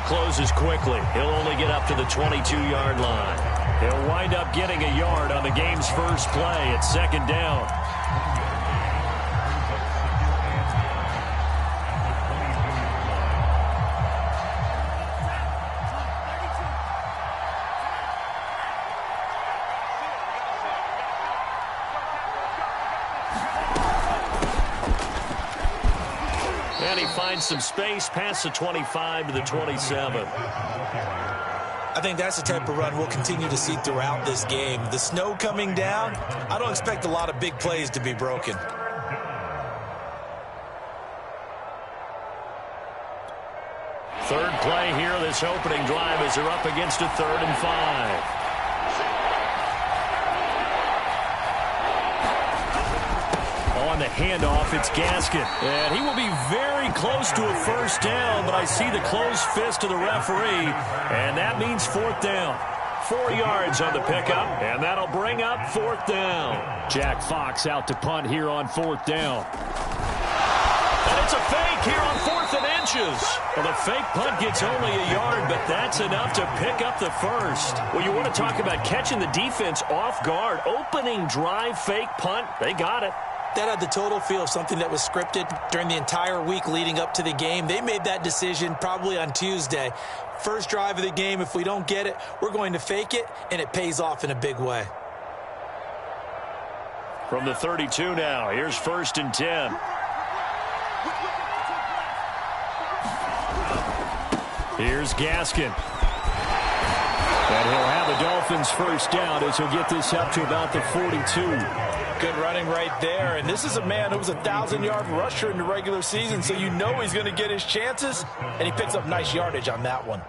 closes quickly. He'll only get up to the 22-yard line. He'll wind up getting a yard on the game's first play at second down. And he finds some space past the 25 to the 27. I think that's the type of run we'll continue to see throughout this game. The snow coming down, I don't expect a lot of big plays to be broken. Third play here, this opening drive as they're up against a 3rd and 5. On the handoff, it's Gaskin. And he will be very close to a first down, but I see the closed fist of the referee, and that means 4th down. 4 yards on the pickup, and that'll bring up 4th down. Jack Fox out to punt here on 4th down. And it's a fake here on 4th and inches. Well, the fake punt gets only a yard, but that's enough to pick up the first. Well, you want to talk about catching the defense off guard. Opening drive, fake punt, they got it. That had the total feel of something that was scripted during the entire week leading up to the game. They made that decision probably on Tuesday. First drive of the game, if we don't get it, we're going to fake it, and it pays off in a big way. From the 32 now, here's 1st and 10. Here's Gaskin. And he'll have the Dolphins first down as he'll get this up to about the 42. Good running right there, and this is a man who was a 1,000-yard rusher in the regular season, so you know he's going to get his chances, and he picks up nice yardage on that one.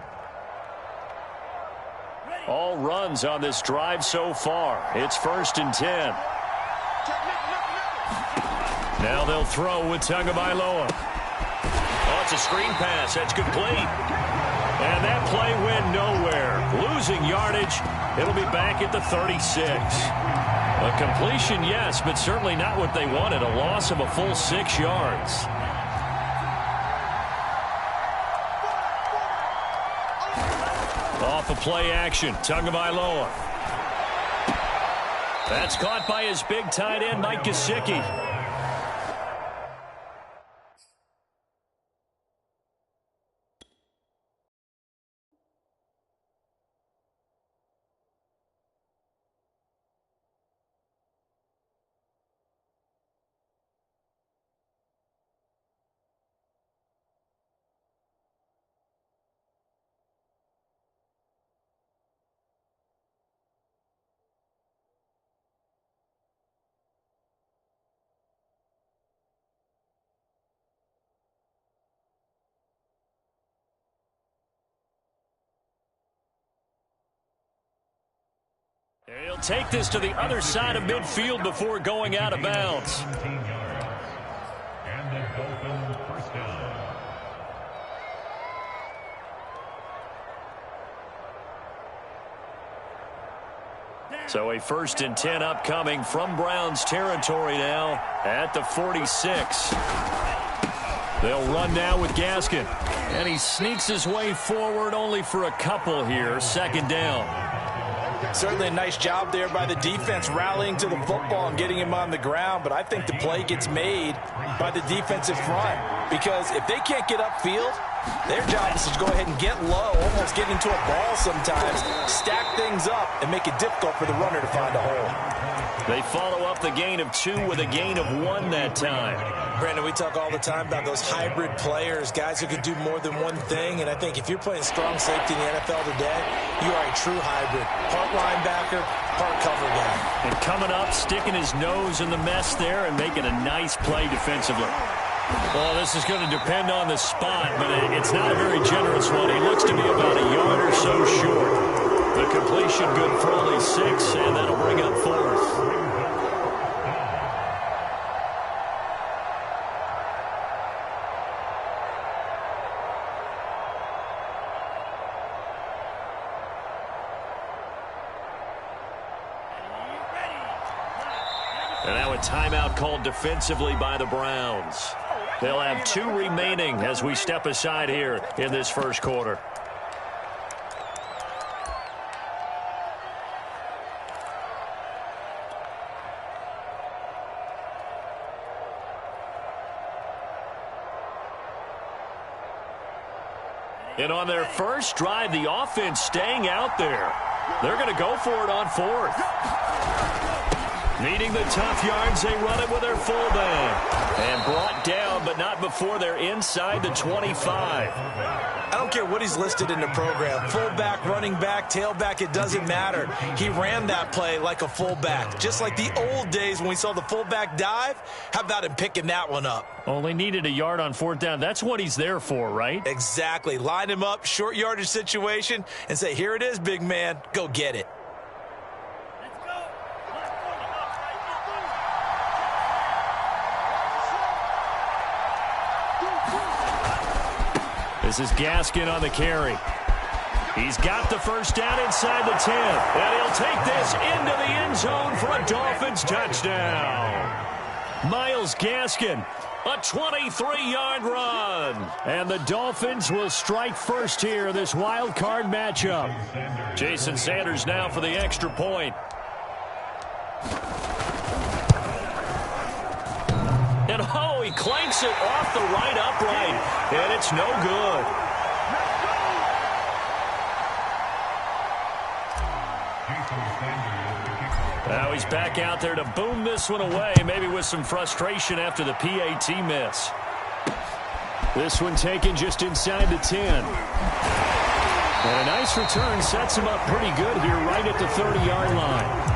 All runs on this drive so far. It's 1st and 10. Now they'll throw with Tagovailoa. Oh, it's a screen pass. That's complete. And that play went nowhere. Losing yardage. It'll be back at the 36. A completion, yes, but certainly not what they wanted. A loss of a full 6 yards. Off of play action, Tagovailoa. That's caught by his big tight end, Mike Gesicki. He'll take this to the other side of midfield before going out of bounds. So a 1st and 10 upcoming from Browns territory now at the 46. They'll run now with Gaskin. And he sneaks his way forward only for a couple here. 2nd down. Certainly a nice job there by the defense rallying to the football and getting him on the ground, but I think the play gets made by the defensive front because if they can't get upfield, their job is to go ahead and get low, almost get into a ball sometimes, stack things up, and make it difficult for the runner to find a hole. They follow up the gain of 2 with a gain of 1 that time. Brandon, we talk all the time about those hybrid players, guys who can do more than one thing, and I think if you're playing strong safety in the NFL today, you are a true hybrid. Part linebacker, part cover guy. And coming up, sticking his nose in the mess there and making a nice play defensively. Well, this is going to depend on the spot, but it's not a very generous one. He looks to be about a yard or so short. The completion good for only 6, and that'll bring up 4th. And now a timeout called defensively by the Browns. They'll have 2 remaining as we step aside here in this first quarter. And on their first drive, the offense staying out there. They're going to go for it on fourth. Needing the tough yards, they run it with their fullback. And brought down, but not before they're inside the 25. I don't care what he's listed in the program. Fullback, running back, tailback, it doesn't matter. He ran that play like a fullback. Just like the old days when we saw the fullback dive. How about him picking that one up? Only needed a yard on fourth down. That's what he's there for, right? Exactly. Line him up, short yardage situation, and say, here it is, big man. Go get it. This is Gaskin on the carry. He's got the first down inside the 10. And he'll take this into the end zone for a Dolphins touchdown. Myles Gaskin, a 23-yard run. And the Dolphins will strike first here, this wild card matchup. Jason Sanders now for the extra point. And oh, he clanks it off the right upright, and it's no good. Now he's back out there to boom this one away, maybe with some frustration after the PAT miss. This one taken just inside the 10. And a nice return sets him up pretty good here right at the 30-yard line.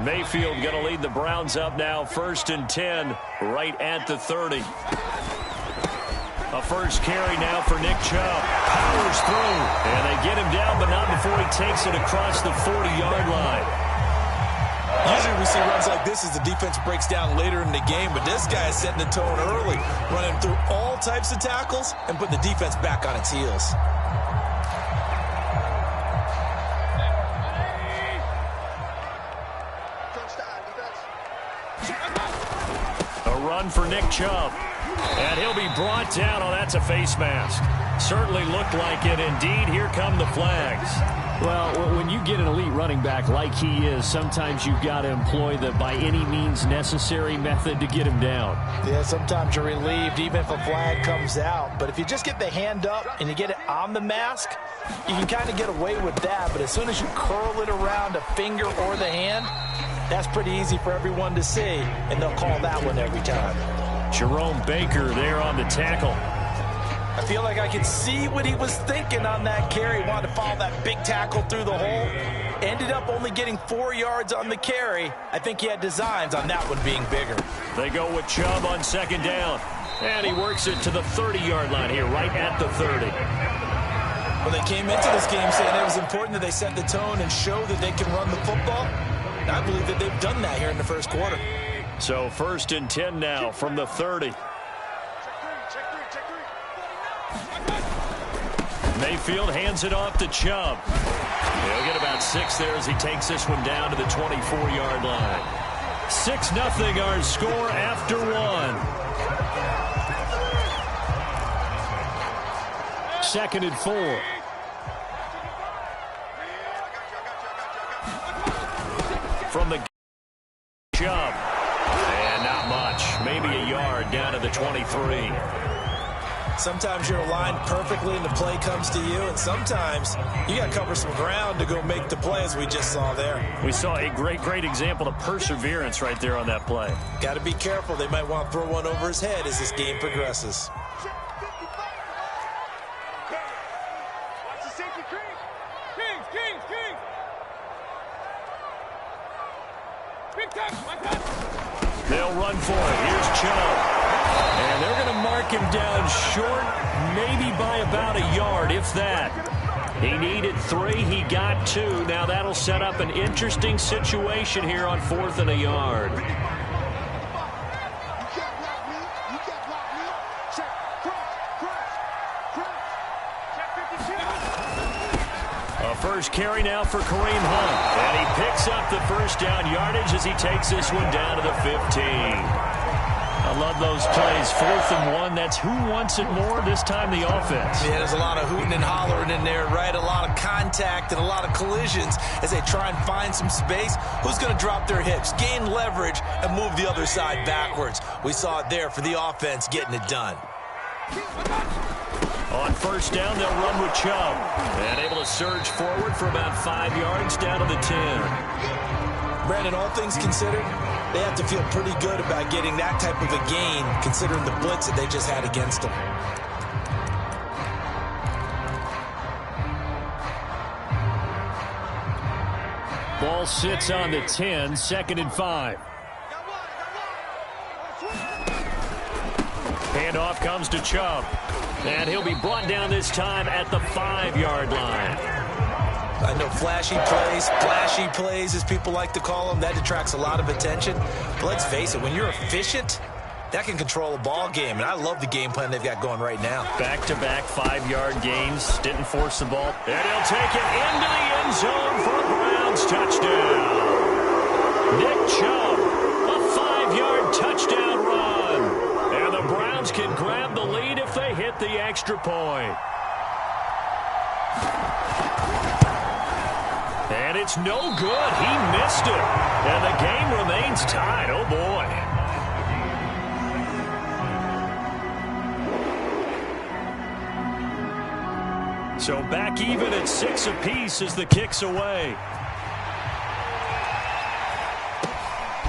Mayfield going to lead the Browns up now, 1st and 10, right at the 30. A first carry now for Nick Chubb. Powers through, and they get him down, but not before he takes it across the 40-yard line. Usually we see runs like this as the defense breaks down later in the game, but this guy is setting the tone early, running through all types of tackles and putting the defense back on its heels. For Nick Chubb. And he'll be brought down. Oh, that's a face mask. Certainly looked like it. Indeed, here come the flags. Well, when you get an elite running back like he is, sometimes you've got to employ the by any means necessary method to get him down. Yeah, sometimes you're relieved even if a flag comes out. But if you just get the hand up and you get it on the mask, you can kind of get away with that. But as soon as you curl it around a finger or the hand, that's pretty easy for everyone to see, and they'll call that one every time. Jerome Baker there on the tackle. I feel like I can see what he was thinking on that carry. Wanted to follow that big tackle through the hole. Ended up only getting 4 yards on the carry. I think he had designs on that one being bigger. They go with Chubb on 2nd down. And he works it to the 30-yard line here, right at the 30. Well, they came into this game saying it was important that they set the tone and show that they can run the football. I believe that they've done that here in the first quarter. So 1st and 10 now from the 30. Mayfield hands it off to Chubb. He'll get about 6 there as he takes this one down to the 24-yard line. 6-0 our score after 1. 2nd and 4. From the Chubb. And not much. Maybe a yard down to the 23. Sometimes you're aligned perfectly and the play comes to you, and sometimes you got to cover some ground to go make the play, as we just saw there. We saw a great example of perseverance right there on that play. Got to be careful. They might want to throw one over his head as this game progresses. They'll run for it. Here's Chubb. And they're going to mark him down short, maybe by about a yard, if that. He needed 3. He got 2. Now that'll set up an interesting situation here on 4th and a yard. A first carry now for Kareem Hunt. And he picks up the first down yardage as he takes this one down to the 15. I love those plays. 4th and 1. That's who wants it more, this time the offense. Yeah, there's a lot of hooting and hollering in there, right? A lot of contact and a lot of collisions as they try and find some space. Who's going to drop their hips, gain leverage, and move the other side backwards? We saw it there for the offense getting it done. On 1st down, they'll run with Chubb. And able to surge forward for about 5 yards down to the 10. Brandon, all things considered, they have to feel pretty good about getting that type of a gain, considering the blitz that they just had against them. Ball sits on the 10, 2nd and 5. Handoff comes to Chubb. And he'll be brought down this time at the 5-yard line. I know flashy plays, as people like to call them, that attracts a lot of attention. But let's face it, when you're efficient, that can control a ball game. And I love the game plan they've got going right now. Back-to-back 5-yard gains. Didn't force the ball. And he'll take it into the end zone for a Browns touchdown. Nick Chubb, a 5-yard touchdown run. And the Browns can grab the lead if they hit the extra point. And it's no good. He missed it. And the game remains tied. Oh, boy. So back even at 6 apiece as the kick's away.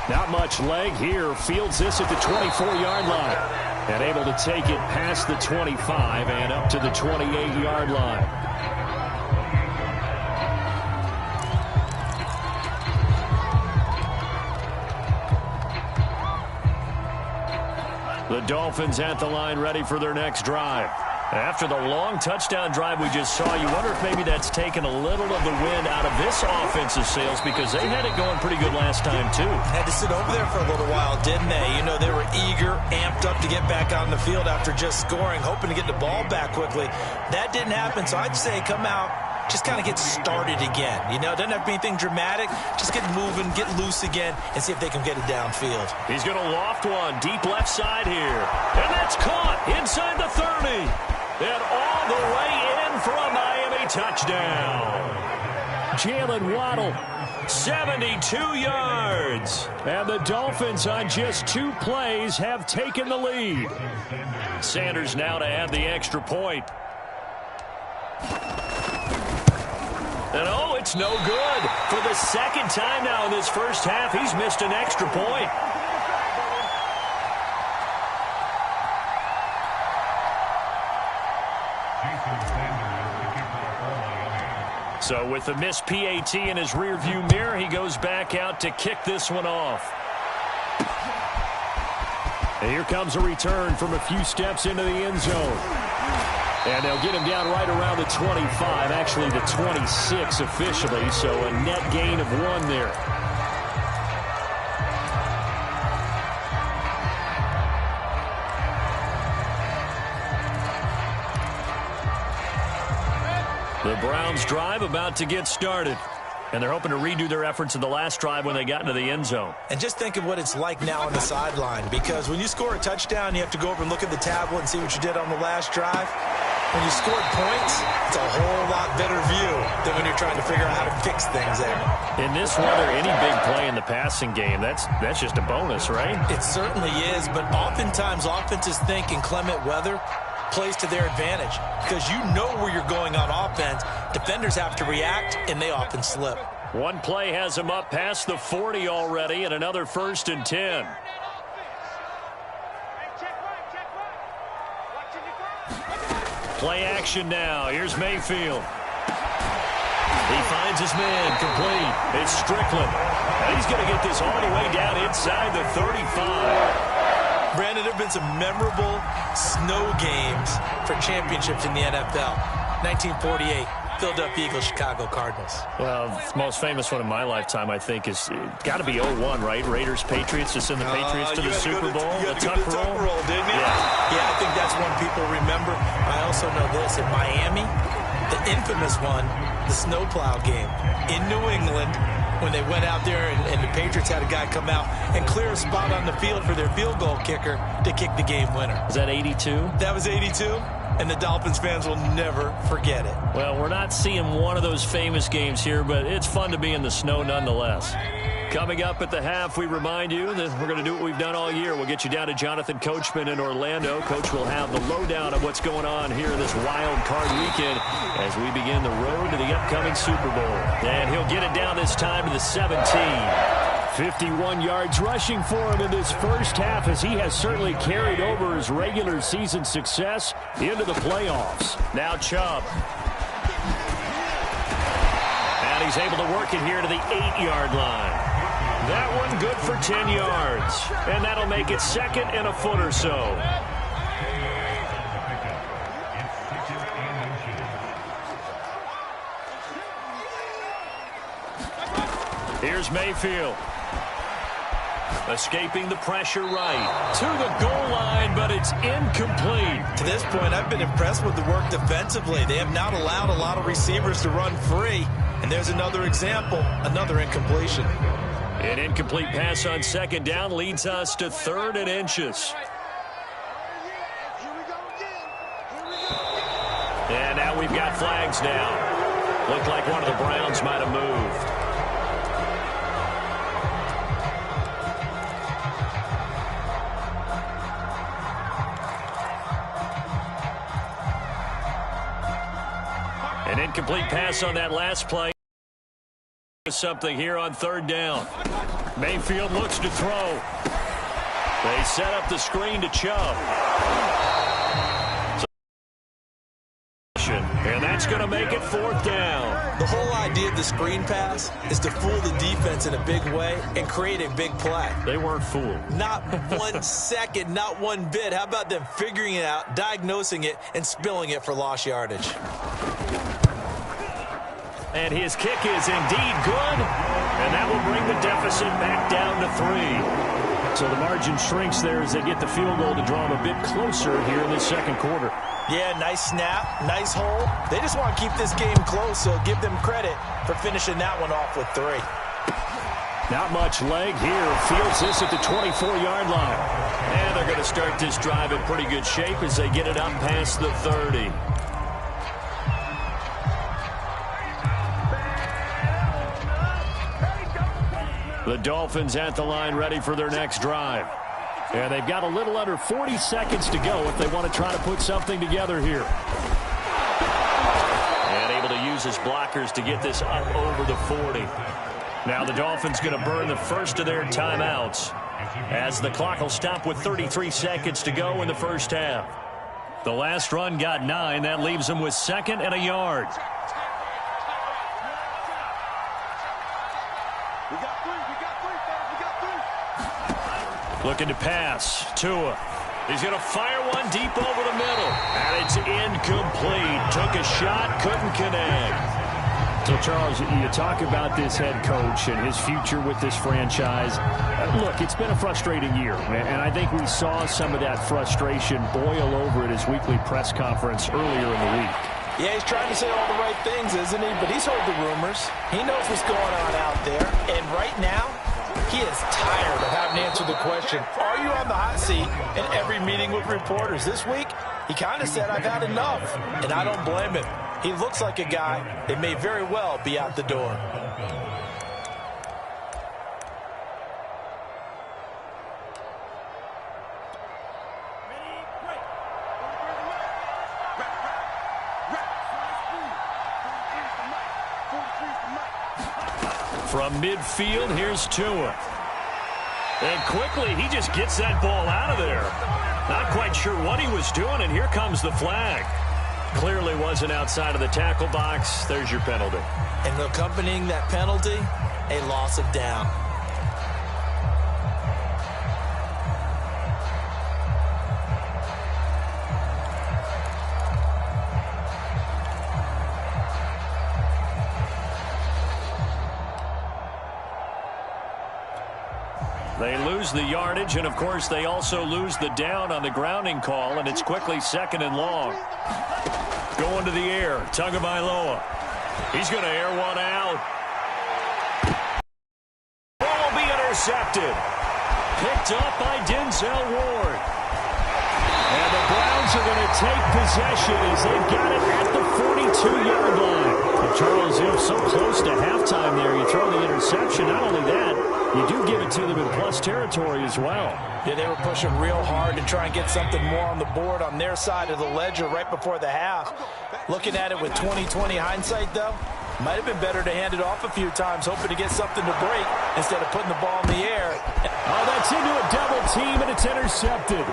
Not much leg here. Fields this at the 24-yard line. And able to take it past the 25 and up to the 28-yard line. The Dolphins at the line ready for their next drive. After the long touchdown drive we just saw, you wonder if maybe that's taken a little of the wind out of this offensive sails because they had it going pretty good last time too. Had to sit over there for a little while, didn't they? You know, they were eager, amped up to get back on the field after just scoring, hoping to get the ball back quickly. That didn't happen, so I'd say come out, just kind of get started again. You know, it doesn't have to be anything dramatic. Just get moving, get loose again, and see if they can get it downfield. He's going to loft one deep left side here. And that's caught inside the 30. And all the way in for a Miami touchdown. Jalen Waddle, 72 yards. And the Dolphins on just 2 plays have taken the lead. Sanders now to add the extra point. And oh, it's no good. For the 2nd time now in this first half, he's missed an extra point. So with the missed PAT in his rearview mirror, he goes back out to kick this one off. And here comes a return from a few steps into the end zone. And they'll get him down right around the 25, actually the 26 officially, so a net gain of 1 there. The Browns drive about to get started. And they're hoping to redo their efforts in the last drive when they got into the end zone. And just think of what it's like now on the sideline, because when you score a touchdown, you have to go over and look at the tablet and see what you did on the last drive. When you scored points, it's a whole lot better view than when you're trying to figure out how to fix things there. In this weather, any big play in the passing game, that's just a bonus, right? It certainly is, but oftentimes offenses think in clement weather plays to their advantage because you know where you're going on offense. Defenders have to react, and they often slip. One play has him up past the 40 already, and another 1st and 10. Play action now. Here's Mayfield. He finds his man complete. It's Strickland. And he's going to get this all the way down inside the 35. Brandon, there have been some memorable snow games for championships in the NFL. 1948, Philadelphia Eagles, Chicago Cardinals. Well, the most famous one in my lifetime, I think, is got to be 01, right? Raiders, Patriots, to send the Patriots to the Super Bowl. The tuck roll, didn't you? Yeah, I think that's one people remember. I also know this. In Miami, the infamous one, the snowplow game in New England. when they went out there and the Patriots had a guy come out and clear a spot on the field for their field goal kicker to kick the game winner. Is that 82? That was 82, and the Dolphins fans will never forget it. Well, we're not seeing one of those famous games here, but it's fun to be in the snow nonetheless. Coming up at the half, we remind you that we're going to do what we've done all year. We'll get you down to Jonathan Coachman in Orlando. Coach will have the lowdown of what's going on here this wild card weekend as we begin the road to the upcoming Super Bowl. And he'll get it down this time to the 17. 51 yards rushing for him in this first half as he has certainly carried over his regular season success into the playoffs. Now Chubb. And he's able to work it here to the 8-yard line. That one good for 10 yards. And that'll make it second and a foot or so. Here's Mayfield. Escaping the pressure right. To the goal line, but it's incomplete. To this point, I've been impressed with the work defensively. They have not allowed a lot of receivers to run free. And there's another example, another incompletion. An incomplete pass on second down leads us to 3rd and inches. And now we've got flags down. Looked like one of the Browns might have moved. An incomplete pass on that last play. Something here on 3rd down. Mayfield looks to throw. They set up the screen to Chubb. And that's going to make it 4th down. The whole idea of the screen pass is to fool the defense in a big way and create a big play. They weren't fooled. Not 1 second, not one bit. How about them figuring it out, diagnosing it, and spilling it for lost yardage? And his kick is indeed good. And that will bring the deficit back down to 3. So the margin shrinks there as they get the field goal to draw them a bit closer here in the second quarter. Yeah, nice snap, nice hold. They just want to keep this game close, so give them credit for finishing that one off with 3. Not much leg here. Fields this at the 24-yard line. And they're going to start this drive in pretty good shape as they get it up past the 30. The Dolphins at the line ready for their next drive. And they've got a little under 40 seconds to go if they want to try to put something together here. And able to use his blockers to get this up over the 40. Now the Dolphins going to burn the first of their timeouts as the clock will stop with 33 seconds to go in the first half. The last run got 9. That leaves them with 2nd and a yard. Looking to pass. Tua. He's going to fire one deep over the middle. And it's incomplete. Took a shot, couldn't connect. So, Charles, you talk about this head coach and his future with this franchise. Look, it's been a frustrating year, and I think we saw some of that frustration boil over at his weekly press conference earlier in the week. Yeah, he's trying to say all the right things, isn't he? But he's heard the rumors. He knows what's going on out there. And right now, he is tired of having to answer the question, are you on the hot seat in every meeting with reporters? This week, he kind of said, I've had enough. And I don't blame him. He looks like a guy that may very well be out the door. From midfield, here's Tua. And quickly, he just gets that ball out of there. Not quite sure what he was doing, and here comes the flag. Clearly wasn't outside of the tackle box. There's your penalty. And accompanying that penalty, a loss of down. They lose the yardage, and, of course, they also lose the down on the grounding call, and it's quickly 2nd and long. Going to the air, Tagovailoa. He's going to air one out. intercepted. Picked up by Denzel Ward. And the Browns are going to take possession as they've got it at the 42-yard line. Well, Charles, so close to halftime there. You throw the interception. Not only that, you do give it to them in plus territory as well. Yeah, they were pushing real hard to try and get something more on the board on their side of the ledger right before the half. Looking at it with 20/20 hindsight, though, might have been better to hand it off a few times, hoping to get something to break instead of putting the ball in the air. Oh, that's into a double team, and it's intercepted.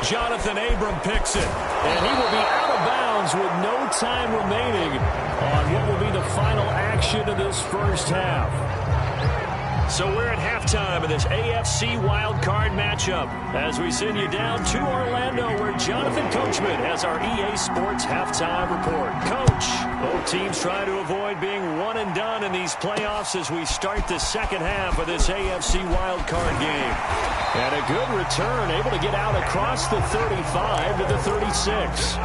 Jonathan Abram picks it, and he will be out of bounds with no time remaining on what will be the final action of this first half. So we're at halftime of this AFC wildcard matchup as we send you down to Orlando where Jonathan Coachman has our EA Sports halftime report. Coach, both teams try to avoid being one and done in these playoffs as we start the second half of this AFC wildcard game. And a good return, able to get out across the 35 to the 36.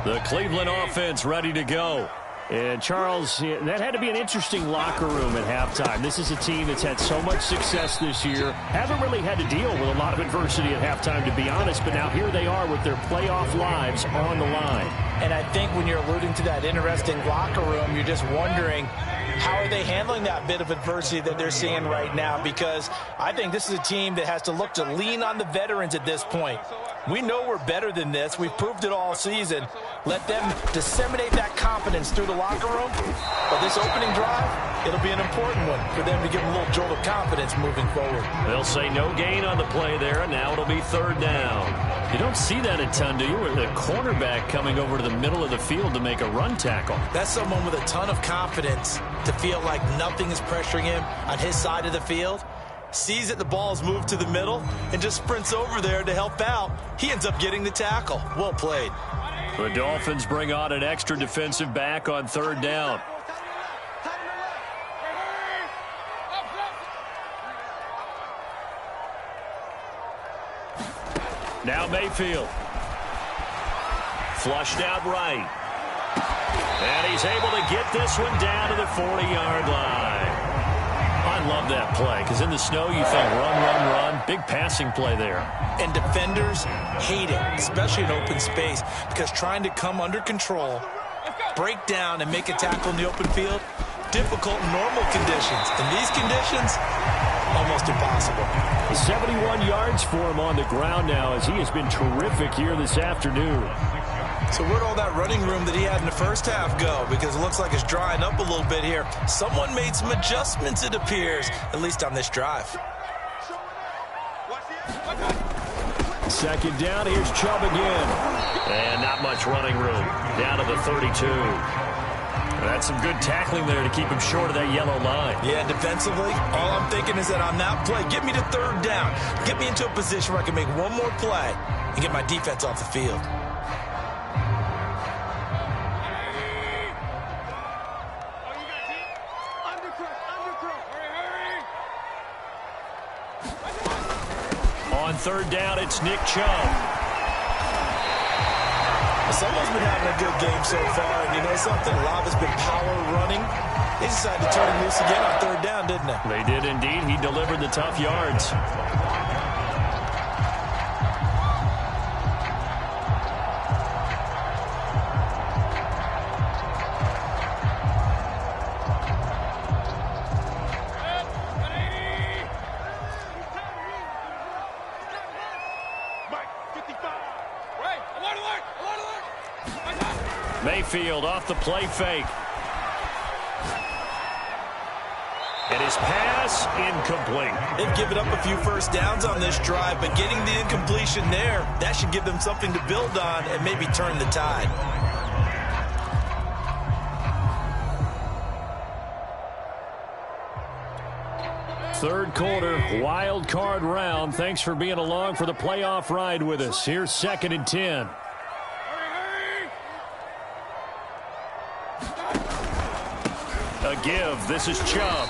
The Cleveland offense ready to go. And, Charles, that had to be an interesting locker room at halftime. This is a team that's had so much success this year. Haven't really had to deal with a lot of adversity at halftime, to be honest. But now here they are with their playoff lives on the line. And I think when you're alluding to that interesting locker room, you're just wondering, how are they handling that bit of adversity that they're seeing right now? Because I think this is a team that has to look to lean on the veterans at this point. We know we're better than this. We've proved it all season. Let them disseminate that confidence through the locker room. But this opening drive, it'll be an important one for them to give them a little jolt of confidence moving forward. They'll say no gain on the play there, and now it'll be third down. You don't see that a ton, do you? With a cornerback coming over to the middle of the field to make a run tackle. That's someone with a ton of confidence to feel like nothing is pressuring him on his side of the field. Sees that the ball's moved to the middle and just sprints over there to help out. He ends up getting the tackle. Well played. The Dolphins bring on an extra defensive back on third down. Now Mayfield. Flushed out right. And he's able to get this one down to the 40-yard line. I love that play because in the snow you think run, run, run. Big passing play there. And defenders hate it, especially in open space, because trying to come under control, break down, and make a tackle in the open field, difficult in normal conditions. In these conditions, almost impossible. 71 yards for him on the ground now as he has been terrific here this afternoon. So where'd all that running room that he had in the first half go? Because it looks like it's drying up a little bit here. Someone made some adjustments, it appears, at least on this drive. Second down, here's Chubb again. And not much running room. Down to the 32. That's some good tackling there to keep him short of that yellow line. Yeah, defensively, all I'm thinking is that on that play, get me to third down. Get me into a position where I can make one more play and get my defense off the field. On third down, it's Nick Chubb. Someone's been having a good game so far, and you know something? A lot of it's been power running. They decided to turn him loose again on third down, didn't they? They did indeed. He delivered the tough yards. Mayfield off the play fake. And his pass incomplete. They've given up a few first downs on this drive, but getting the incompletion there, that should give them something to build on and maybe turn the tide. Third quarter, wild card round. Thanks for being along for the playoff ride with us. Here's 2nd and 10. A give. This is Chubb.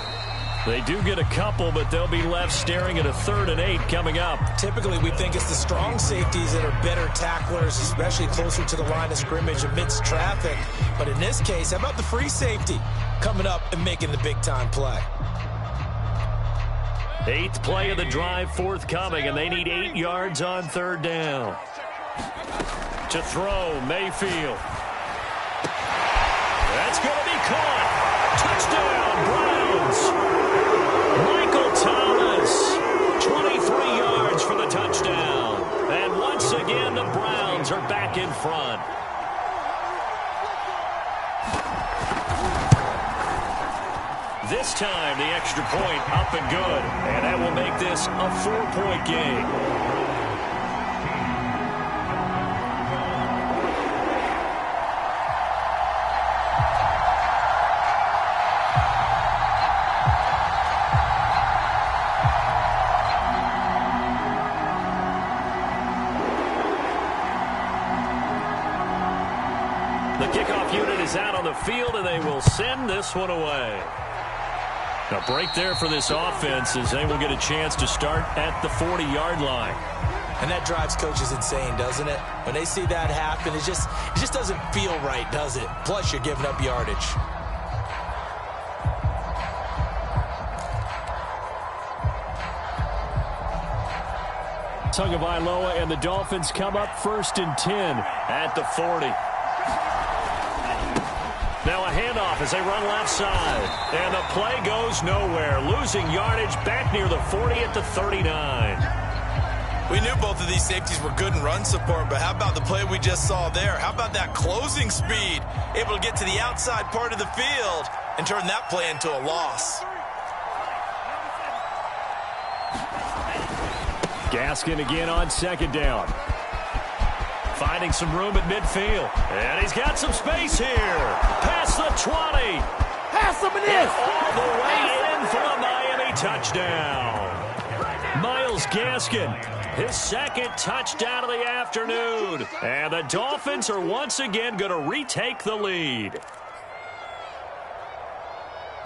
They do get a couple, but they'll be left staring at a 3rd and 8 coming up. Typically, we think it's the strong safeties that are better tacklers, especially closer to the line of scrimmage amidst traffic. But in this case, how about the free safety coming up and making the big-time play? 8th play of the drive forthcoming, and they need 8 yards on 3rd down. To throw, Mayfield. That's going to be caught. Touchdown, Browns. Michael Thomas, 23 yards for the touchdown. And once again, the Browns are back in front. This time, the extra point up and good. And that will make this a 4-point game. The kickoff unit is out on the field, and they will send this one away. A break there for this offense as they will get a chance to start at the 40-yard line. And that drives coaches insane, doesn't it? When they see that happen, it just doesn't feel right, does it? Plus, you're giving up yardage. Tagovailoa and the Dolphins come up 1st and 10 at the 40. Now a handoff as they run left side. And the play goes nowhere. Losing yardage back near the 40 at the 39. We knew both of these safeties were good in run support, but how about the play we just saw there? How about that closing speed? Able to get to the outside part of the field and turn that play into a loss. Gaskin again on 2nd down. Finding some room at midfield. And he's got some space here. Past the 20. Pass him in this. All the way in for a Miami touchdown. Myles Gaskin, his 2nd touchdown of the afternoon. And the Dolphins are once again going to retake the lead.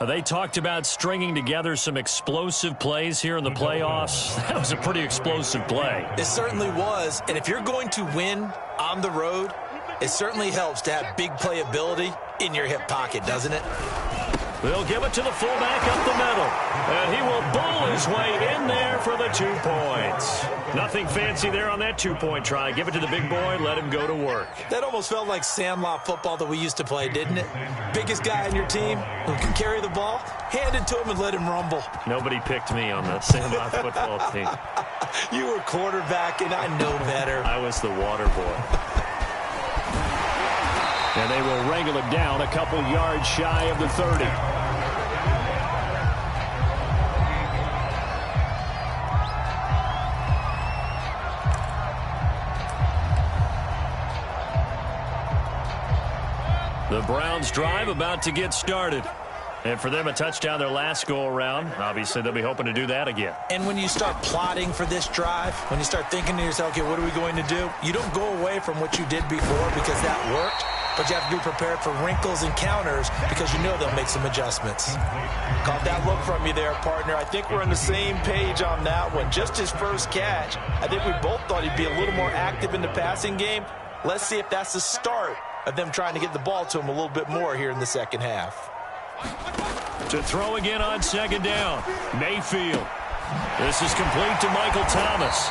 They talked about stringing together some explosive plays here in the playoffs. That was a pretty explosive play. It certainly was. And if you're going to win on the road, it certainly helps to have big playability in your hip pocket, doesn't it? They'll give it to the fullback up the middle. And he will bowl his way in there for the 2 points. Nothing fancy there on that 2-point try. Give it to the big boy, let him go to work. That almost felt like Sandlot football that we used to play, didn't it? Biggest guy on your team who can carry the ball, hand it to him and let him rumble. Nobody picked me on the Sandlot football team. You were quarterback, and I know better. I was the water boy. And they will wrangle it down a couple yards shy of the 30. The Browns drive about to get started. And for them, a touchdown their last go-around. Obviously, they'll be hoping to do that again. And when you start plotting for this drive, when you start thinking to yourself, okay, what are we going to do? You don't go away from what you did before because that worked, but you have to be prepared for wrinkles and counters because you know they'll make some adjustments. Caught that look from you there, partner. I think we're on the same page on that one. Just his first catch. I think we both thought he'd be a little more active in the passing game. Let's see if that's the start of them trying to get the ball to him a little bit more here in the second half. To throw again on 2nd down. Mayfield. This is complete to Michael Thomas.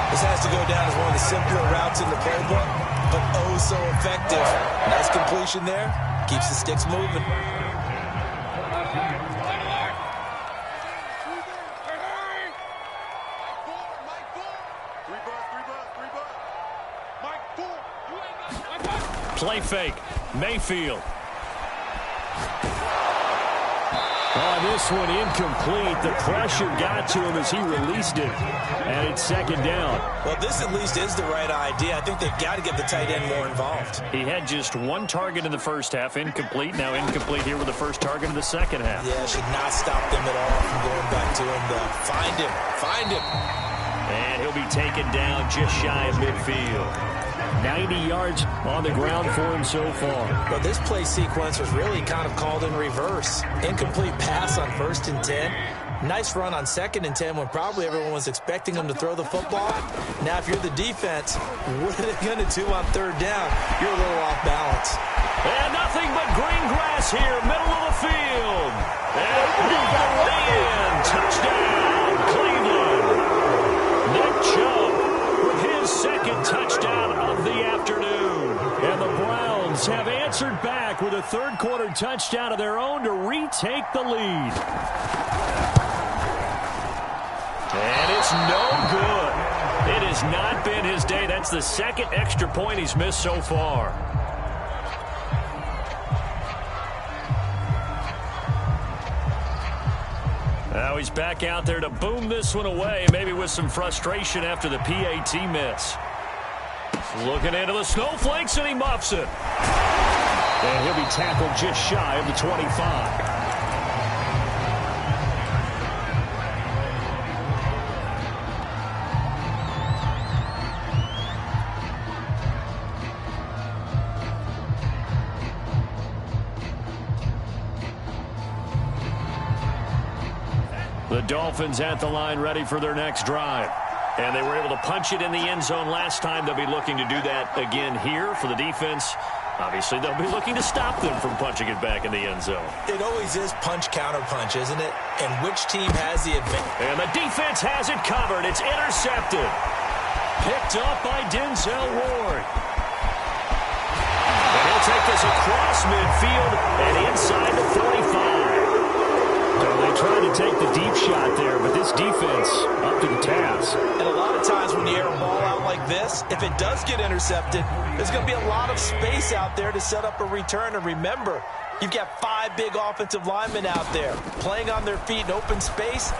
This has to go down as one of the simpler routes in the playbook, but oh so effective. Nice completion there. Keeps the sticks moving. Play fake. Mayfield. Oh, this one incomplete. The pressure got to him as he released it. And it's 2nd down. Well, this at least is the right idea. I think they've got to get the tight end more involved. He had just 1 target in the first half. Incomplete. Now incomplete here with the first target in the second half. Yeah, should not stop them at all from going back to him, though. Find him. Find him. And he'll be taken down just shy of midfield. 90 yards on the ground for him so far. Well, this play sequence was really kind of called in reverse. Incomplete pass on 1st and 10. Nice run on 2nd and 10 when probably everyone was expecting him to throw the football. Now, if you're the defense, what are they going to do on 3rd down? You're a little off balance. And nothing but green grass here, middle of the field. And all the way in. Touchdown, Cleveland. Nick Chubb with his 2nd touchdown of the afternoon. And the Browns have answered back with a 3rd quarter touchdown of their own to retake the lead. And it's no good. It has not been his day. That's the 2nd extra point he's missed so far. Now he's back out there to boom this one away, maybe with some frustration after the PAT miss. Looking into the snowflakes, and he muffs it. And he'll be tackled just shy of the 25. The Dolphins at the line ready for their next drive. And they were able to punch it in the end zone last time. They'll be looking to do that again here for the defense. Obviously, they'll be looking to stop them from punching it back in the end zone. It always is punch-counter-punch, isn't it? And which team has the advantage? And the defense has it covered. It's intercepted. Picked up by Denzel Ward. And he'll take this across midfield and inside the 45. So they tried to take the deep shot there, but this defense up to the task. And a lot of times when you air a ball out like this, if it does get intercepted, there's going to be a lot of space out there to set up a return. And remember, you've got 5 big offensive linemen out there playing on their feet in open space.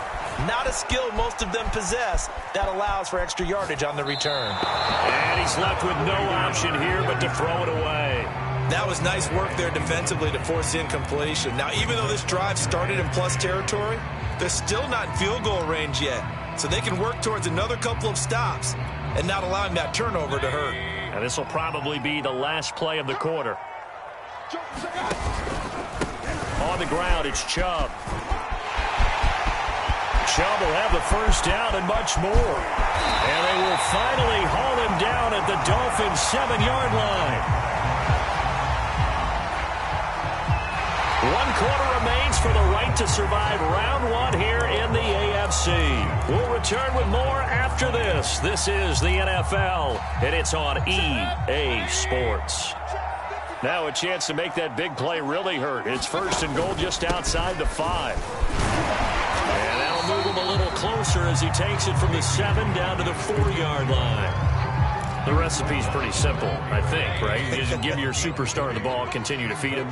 Not a skill most of them possess that allows for extra yardage on the return. And he's left with no option here but to throw it away. That was nice work there defensively to force incompletion. Now, even though this drive started in plus territory, they're still not in field goal range yet. So they can work towards another couple of stops and not allowing that turnover to hurt. And this will probably be the last play of the quarter. On the ground, it's Chubb. Chubb will have the 1st down and much more. And they will finally haul him down at the Dolphins' 7-yard line. 1 quarter remains for the right to survive round 1 here in the AFC. We'll return with more after this. This is the NFL, and it's on EA Sports. Now a chance to make that big play really hurt. It's 1st and goal just outside the 5. And that'll move him a little closer as he takes it from the 7 down to the 4-yard line. The recipe's pretty simple, I think, right? You just give your superstar the ball, continue to feed him.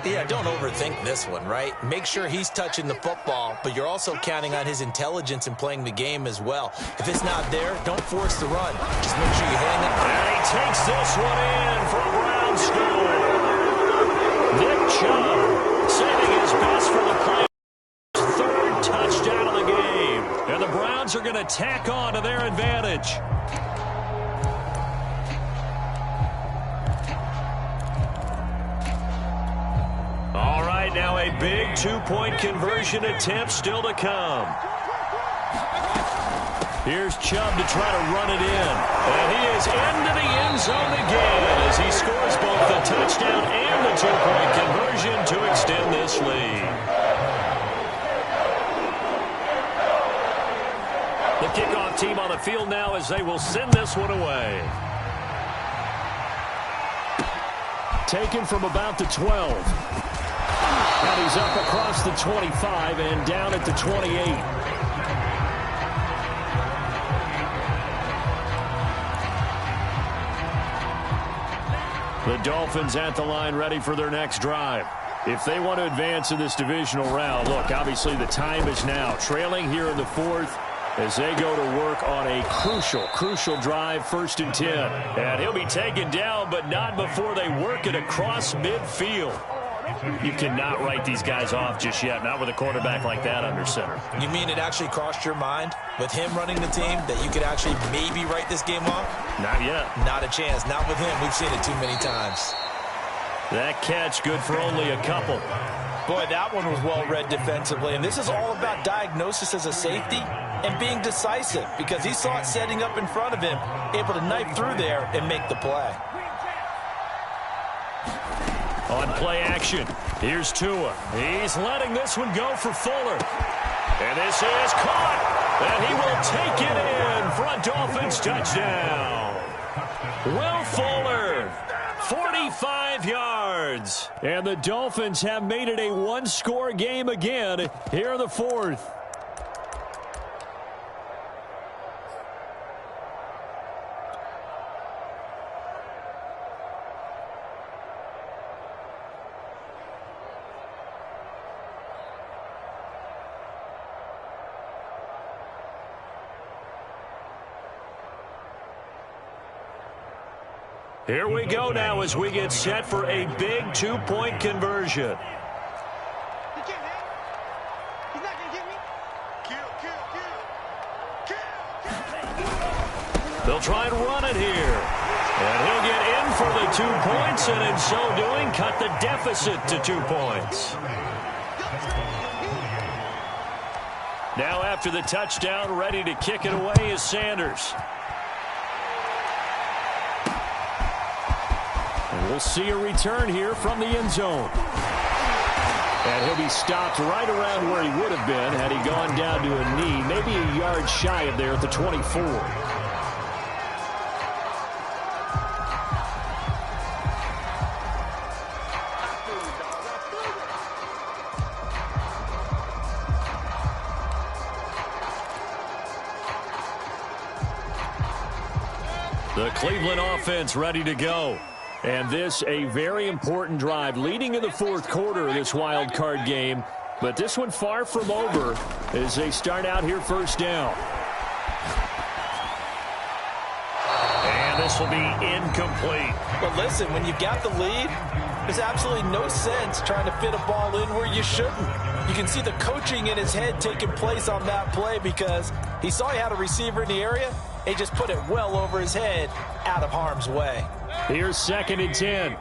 Yeah, don't overthink this one, right? Make sure he's touching the football, but you're also counting on his intelligence in playing the game as well. If it's not there, don't force the run. Just make sure you hang it. And he takes this one in for a Brown score. Nick Chubb saving his best for the play. 3rd touchdown of the game. And the Browns are going to tack on to their advantage. All right, now a big 2-point conversion attempt still to come. Here's Chubb to try to run it in. And he is into the end zone again as he scores both the touchdown and the 2-point conversion to extend this lead. The kickoff team on the field now as they will send this one away. Taken from about the 12. And he's up across the 25 and down at the 28. The Dolphins at the line ready for their next drive. If they want to advance in this divisional round, look, obviously the time is now. Trailing here in the 4th as they go to work on a crucial drive, 1st and 10. And he'll be taken down, but not before they work it across midfield. You cannot write these guys off just yet, not with a quarterback like that under center. You mean it actually crossed your mind with him running the team that you could actually maybe write this game off? Not yet. Not a chance. Not with him. We've seen it too many times. That catch good for only a couple. Boy, that one was well read defensively, and this is all about diagnosis as a safety and being decisive because he saw it setting up in front of him, able to knife through there and make the play. On play action, here's Tua. He's letting this one go for Fuller. And this is caught, and he will take it in for a Dolphins touchdown. Will Fuller, 45 yards. And the Dolphins have made it a one-score game again here in the fourth. Here we go now as we get set for a big two-point conversion. They'll try and run it here. And he'll get in for the 2 points, and in so doing, cut the deficit to 2 points. Now after the touchdown, ready to kick it away is Sanders. We'll see a return here from the end zone. And he'll be stopped right around where he would have been had he gone down to a knee, maybe a yard shy of there at the 24. The Cleveland offense ready to go. And this a very important drive leading in the fourth quarter of this wild card game. But this one far from over as they start out here first down. And this will be incomplete. But listen, when you got the lead, there's absolutely no sense trying to fit a ball in where you shouldn't. You can see the coaching in his head taking place on that play because he saw he had a receiver in the area. He just put it well over his head out of harm's way. Here's 2nd and 10.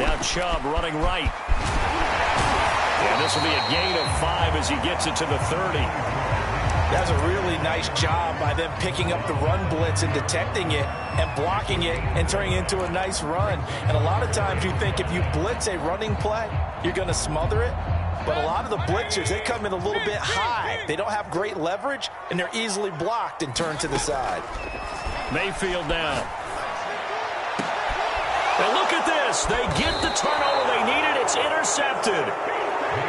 Now Chubb running right. And this will be a gain of 5 as he gets it to the 30. That's a really nice job by them picking up the run blitz and detecting it and blocking it and turning it into a nice run. And a lot of times you think if you blitz a running play, you're going to smother it. But a lot of the blitzers, they come in a little bit high. They don't have great leverage, and they're easily blocked and turned to the side. Mayfield down. And look at this. They get the turnover they needed. It's intercepted.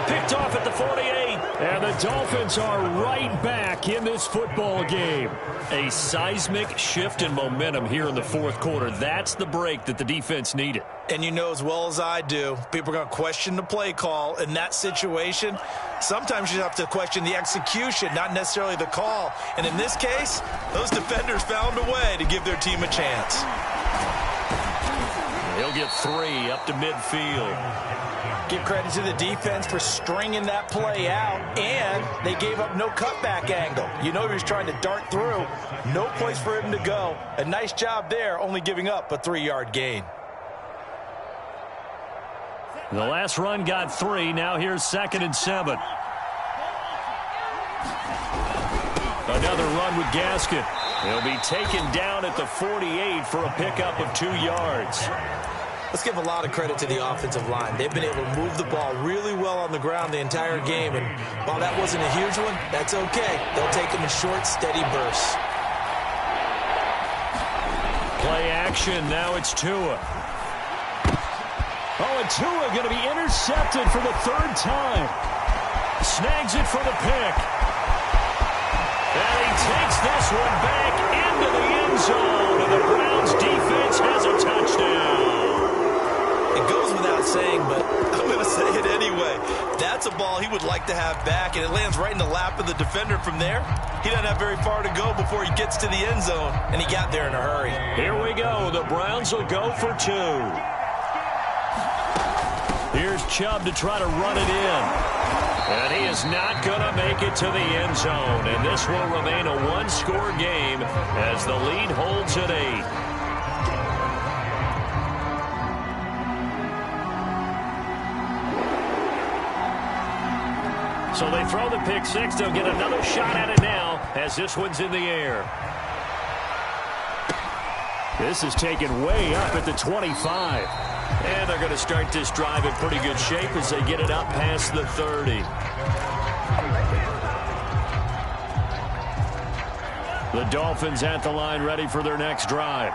Picked off at the 48. And the Dolphins are right back in this football game. A seismic shift in momentum here in the fourth quarter. That's the break that the defense needed. And you know as well as I do, people are going to question the play call in that situation. Sometimes you have to question the execution, not necessarily the call. And in this case, those defenders found a way to give their team a chance. He'll get 3 up to midfield. Give credit to the defense for stringing that play out, and they gave up no cutback angle. You know he was trying to dart through. No place for him to go. A nice job there, only giving up a 3-yard gain. The last run got 3. Now here's 2nd and 7. Another run with Gaskin. He'll be taken down at the 48 for a pickup of 2 yards. Let's give a lot of credit to the offensive line. They've been able to move the ball really well on the ground the entire game. And while that wasn't a huge one, that's okay. They'll take them in short, steady bursts. Play action. Now it's Tua. Oh, and Tua going to be intercepted for the 3rd time. Snags it for the pick. And he takes this one back into the end zone. And the Browns defense has a touchdown. It goes without saying, but I'm going to say it anyway. That's a ball he would like to have back, and it lands right in the lap of the defender from there. He doesn't have very far to go before he gets to the end zone, and he got there in a hurry. Here we go. The Browns will go for 2. Here's Chubb to try to run it in. And he is not going to make it to the end zone. And this will remain a one-score game as the lead holds at 8. So they throw the pick 6. They'll get another shot at it now as this one's in the air. This is taken way up at the 25. And they're going to start this drive in pretty good shape as they get it up past the 30. The Dolphins at the line ready for their next drive.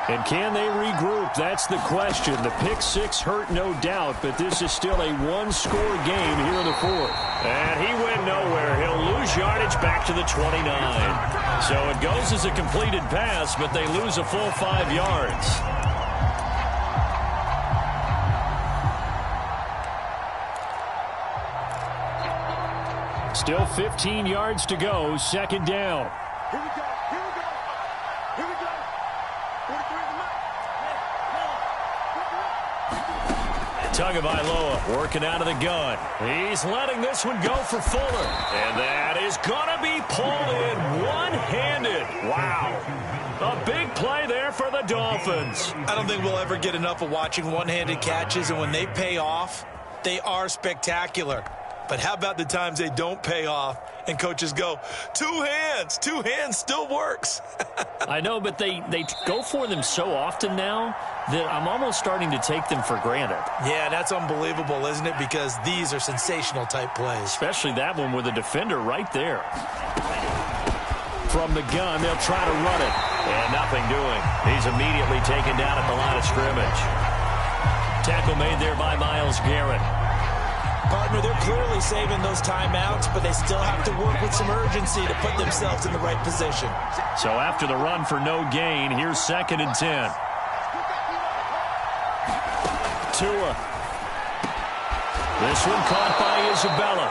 And can they regroup? That's the question. The pick 6 hurt, no doubt, but this is still a one-score game here in the 4th. And he went nowhere. He'll lose yardage back to the 29. So it goes as a completed pass, but they lose a full 5 yards. Still 15 yards to go, second down. Here we go. Here we go. Here we go. 43 Tagovailoa working out of the gun. He's letting this one go for Fuller. And that is going to be pulled in one-handed. Wow. A big play there for the Dolphins. I don't think we'll ever get enough of watching one-handed catches, and when they pay off, they are spectacular. But how about the times they don't pay off and coaches go, 2 hands, 2 hands still works. I know, but they go for them so often now that I'm almost starting to take them for granted. Yeah, that's unbelievable, isn't it? Because these are sensational type plays. Especially that one with a defender right there. From the gun, they'll try to run it. And nothing doing. He's immediately taken down at the line of scrimmage. Tackle made there by Myles Garrett. Partner, they're clearly saving those timeouts, but they still have to work with some urgency to put themselves in the right position. So after the run for no gain, here's 2nd and 10. Tua. This one caught by Isabella.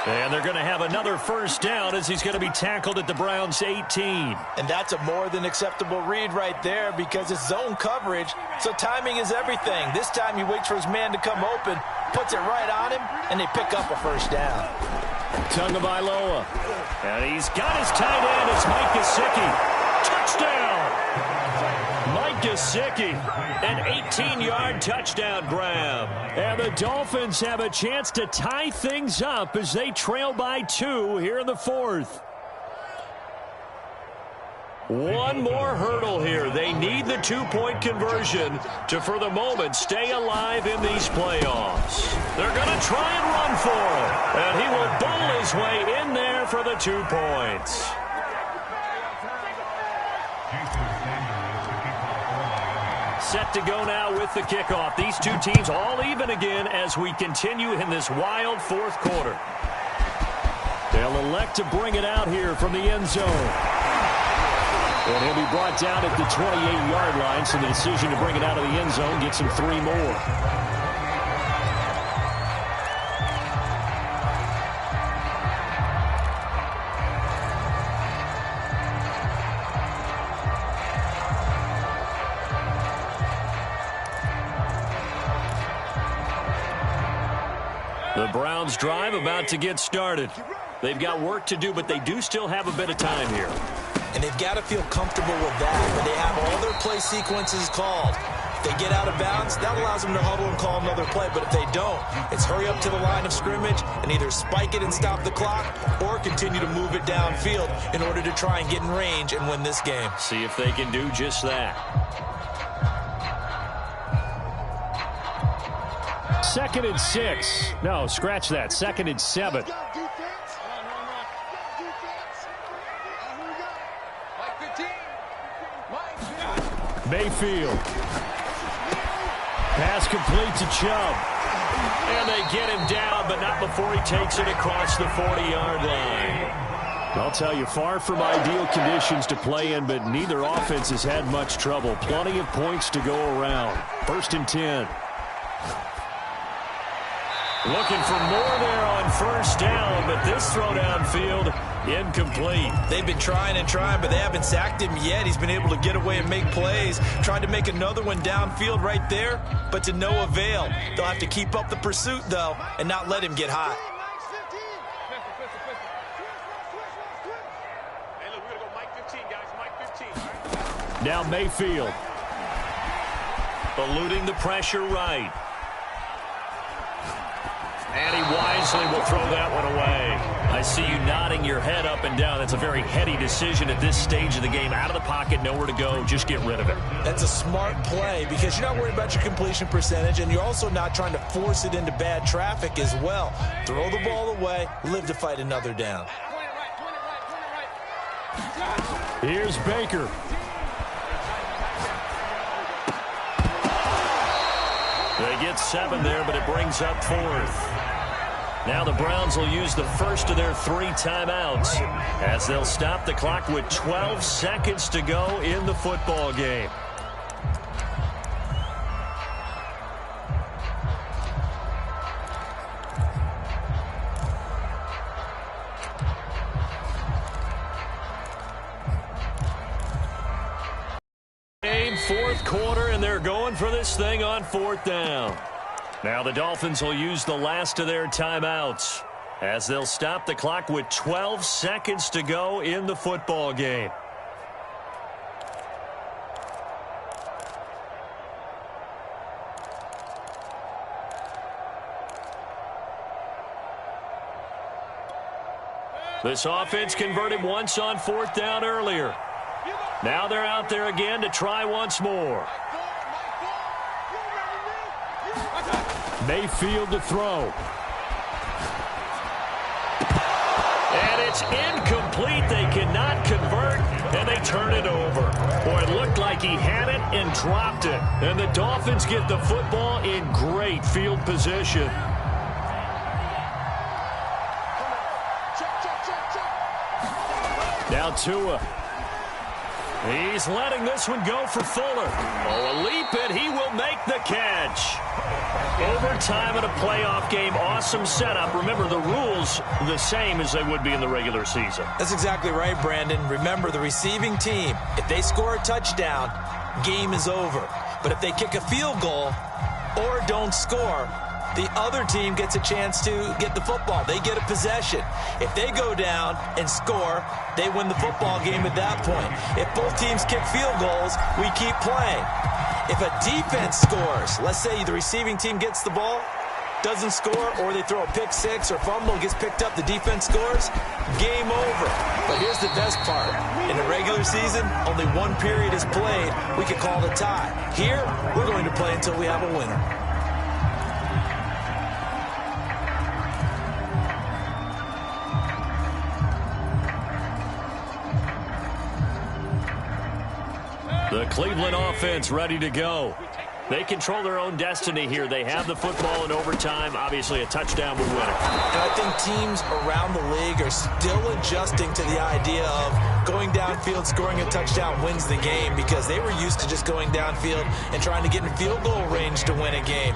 And they're going to have another first down as he's going to be tackled at the Browns' 18. And that's a more than acceptable read right there because it's zone coverage, so timing is everything. This time he waits for his man to come open, puts it right on him, and they pick up a first down. Tagovailoa. And he's got his tight end. It's Mike Gesicki. Touchdown! Mike Gesicki, an 18-yard touchdown grab. And the Dolphins have a chance to tie things up as they trail by 2 here in the 4th. One more hurdle here. They need the 2-point conversion to, for the moment, stay alive in these playoffs. They're going to try and run for it. And he will bowl his way in there for the 2 points. Set to go now with the kickoff. These two teams all even again as we continue in this wild 4th quarter. They'll elect to bring it out here from the end zone. And he'll be brought down at the 28-yard line, so the decision to bring it out of the end zone gets him 3 more. The Browns drive about to get started. They've got work to do, but they do still have a bit of time here. And they've got to feel comfortable with that when they have all their play sequences called. If they get out of bounds, that allows them to huddle and call another play. But if they don't, it's hurry up to the line of scrimmage and either spike it and stop the clock or continue to move it downfield in order to try and get in range and win this game. See if they can do just that. 2nd and 6. No, scratch that. 2nd and 7. Mayfield. Pass complete to Chubb. And they get him down, but not before he takes it across the 40-yard line. I'll tell you, far from ideal conditions to play in, but neither offense has had much trouble. Plenty of points to go around. 1st and 10. Looking for more there on first down, but this throw downfield, incomplete. They've been trying and trying, but they haven't sacked him yet. He's been able to get away and make plays. Tried to make another one downfield right there, but to no avail. They'll have to keep up the pursuit, though, and not let him get hot. Hey, look, we're going to go Mike 15, guys. Mike 15. Now Mayfield. Eluding the pressure right. And he wisely will throw that one away. I see you nodding your head up and down. That's a very heady decision at this stage of the game. Out of the pocket, nowhere to go. Just get rid of it. That's a smart play because you're not worried about your completion percentage, and you're also not trying to force it into bad traffic as well. Throw the ball away, live to fight another down. Here's Baker. They get 7 there, but it brings up 4th. Now the Browns will use the first of their 3 timeouts as they'll stop the clock with 12 seconds to go in the football game. Fourth quarter, and they're going for this thing on 4th down. Now the Dolphins will use the last of their timeouts as they'll stop the clock with 12 seconds to go in the football game. This offense converted once on 4th down earlier. Now they're out there again to try once more. Mayfield to throw. And it's incomplete. They cannot convert, and they turn it over. Boy, it looked like he had it and dropped it. And the Dolphins get the football in great field position. Now Tua. He's letting this one go for Fuller. Oh, a leap, and he will make the catch. Overtime in a playoff game, awesome setup. Remember, the rules the same as they would be in the regular season. That's exactly right, Brandon. Remember, the receiving team, if they score a touchdown, game is over. But if they kick a field goal or don't score, the other team gets a chance to get the football. They get a possession. If they go down and score, they win the football game at that point. If both teams kick field goals, we keep playing. If a defense scores, let's say the receiving team gets the ball, doesn't score, or they throw a pick six or fumble, gets picked up, the defense scores, game over. But here's the best part. In the regular season, only one period is played. We could call it a tie. Here, we're going to play until we have a winner. The Cleveland offense ready to go. They control their own destiny here. They have the football in overtime. Obviously, a touchdown would win it. And I think teams around the league are still adjusting to the idea of going downfield, scoring a touchdown wins the game, because they were used to just going downfield and trying to get in field goal range to win a game.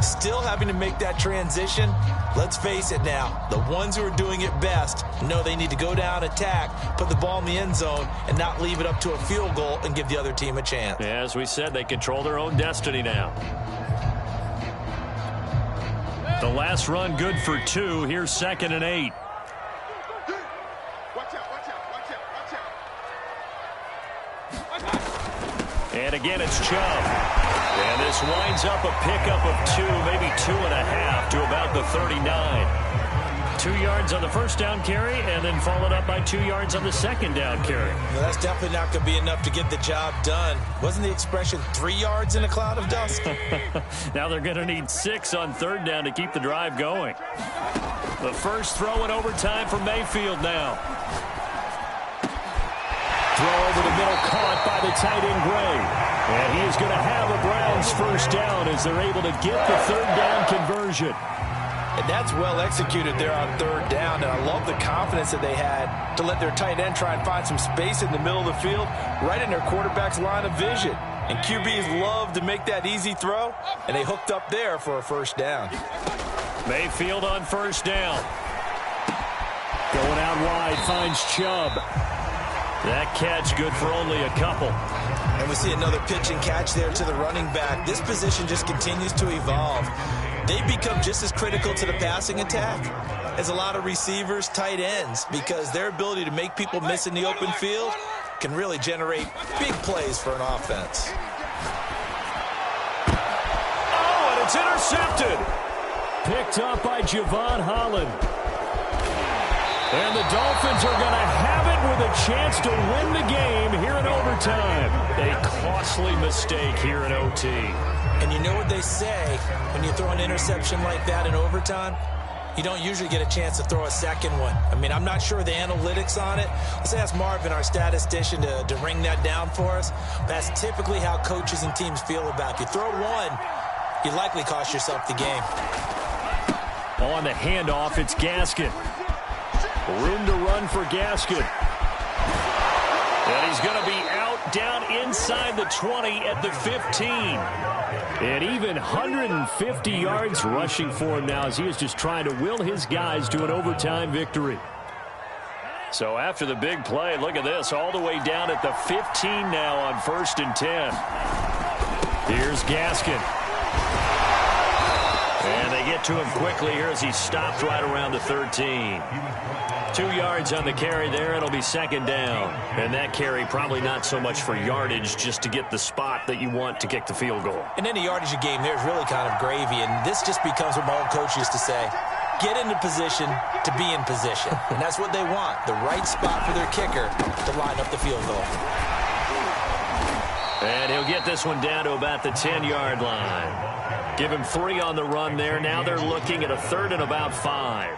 Still having to make that transition. Let's face it now, the ones who are doing it best know they need to go down, attack, put the ball in the end zone, and not leave it up to a field goal and give the other team a chance. Yeah, as we said, they control their own destiny now. The last run good for 2. Here's 2nd and 8. Watch out, watch out, watch out, watch out. And again, it's Chubb. And this winds up a pickup of 2, maybe 2.5 to about the 39. 2 yards on the first down carry, and then followed up by 2 yards on the second down carry. Well, that's definitely not going to be enough to get the job done. Wasn't the expression 3 yards in a cloud of dust? Now they're going to need 6 on 3rd down to keep the drive going. The first throw in overtime for Mayfield now. Throw over the middle, caught by the tight end Gray. And he is going to have a Browns first down as they're able to get the 3rd down conversion. And that's well executed there on 3rd down. And I love the confidence that they had to let their tight end try and find some space in the middle of the field, right in their quarterback's line of vision. And QBs love to make that easy throw, and they hooked up there for a first down. Mayfield on first down. Going out wide, finds Chubb. That catch good for only a couple. And we see another pitch and catch there to the running back. This position just continues to evolve. They become just as critical to the passing attack as a lot of receivers, tight ends, because their ability to make people miss in the open field can really generate big plays for an offense. Oh, and it's intercepted. Picked up by Javon Holland. And the Dolphins are going to have it with a chance to win the game here in overtime. A costly mistake here in OT. And you know what they say, when you throw an interception like that in overtime, you don't usually get a chance to throw a second one. I mean, I'm not sure the analytics on it. Let's ask Marvin, our statistician, to ring that down for us. That's typically how coaches and teams feel about it. If you throw one, you likely cost yourself the game. On the handoff, it's Gaskin. Room to run for Gaskin. And he's going to be out down inside the 20 at the 15. And even 150 yards rushing for him now as he is just trying to will his guys to an overtime victory. So after the big play, look at this, all the way down at the 15 now on 1st and 10. Here's Gaskin. And they get to him quickly here as he stops right around the 13. 2 yards on the carry there. It'll be 2nd down. And that carry probably not so much for yardage, just to get the spot that you want to kick the field goal. And any yardage of game there is really kind of gravy. And this just becomes what my old coach used to say. Get into position to be in position. And that's what they want. The right spot for their kicker to line up the field goal. And he'll get this one down to about the 10-yard line. Give him 3 on the run there. Now they're looking at a 3rd and about 5.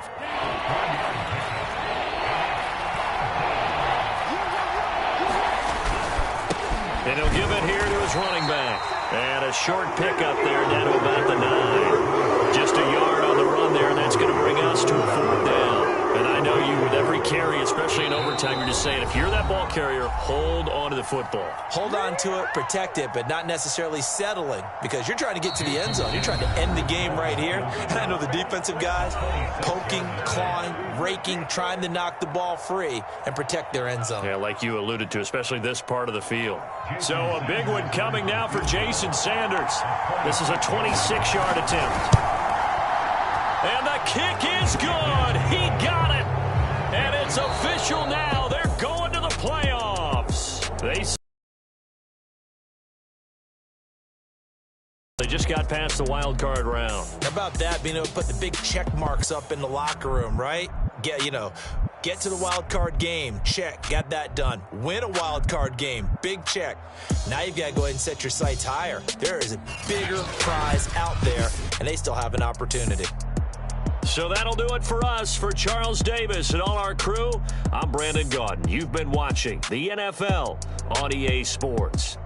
And he'll give it here to his running back. And a short pickup there down to about the 9. Just a yard on the run there, and that's going to bring us to a 4th down. And I know you, with every carry, especially in overtime, you're just saying, if you're that ball carrier, hold on to the football. Hold on to it, protect it, but not necessarily settling, because you're trying to get to the end zone. You're trying to end the game right here. And I know the defensive guys poking, clawing, raking, trying to knock the ball free and protect their end zone. Yeah, like you alluded to, especially this part of the field. So a big one coming now for Jason Sanders. This is a 26-yard attempt. And the kick is good. He got it. And it's official now. They're going to the playoffs. They just got past the wild card round. How about that, being able to put the big check marks up in the locker room, right? Get to the wild card game, check, got that done. Win a wild card game, big check. Now you've got to go ahead and set your sights higher. There is a bigger prize out there, and they still have an opportunity. So that'll do it for us. For Charles Davis and all our crew, I'm Brandon Gaudin. You've been watching the NFL on EA Sports.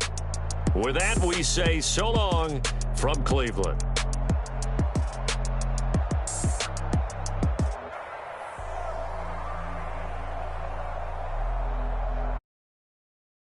With that, we say so long from Cleveland.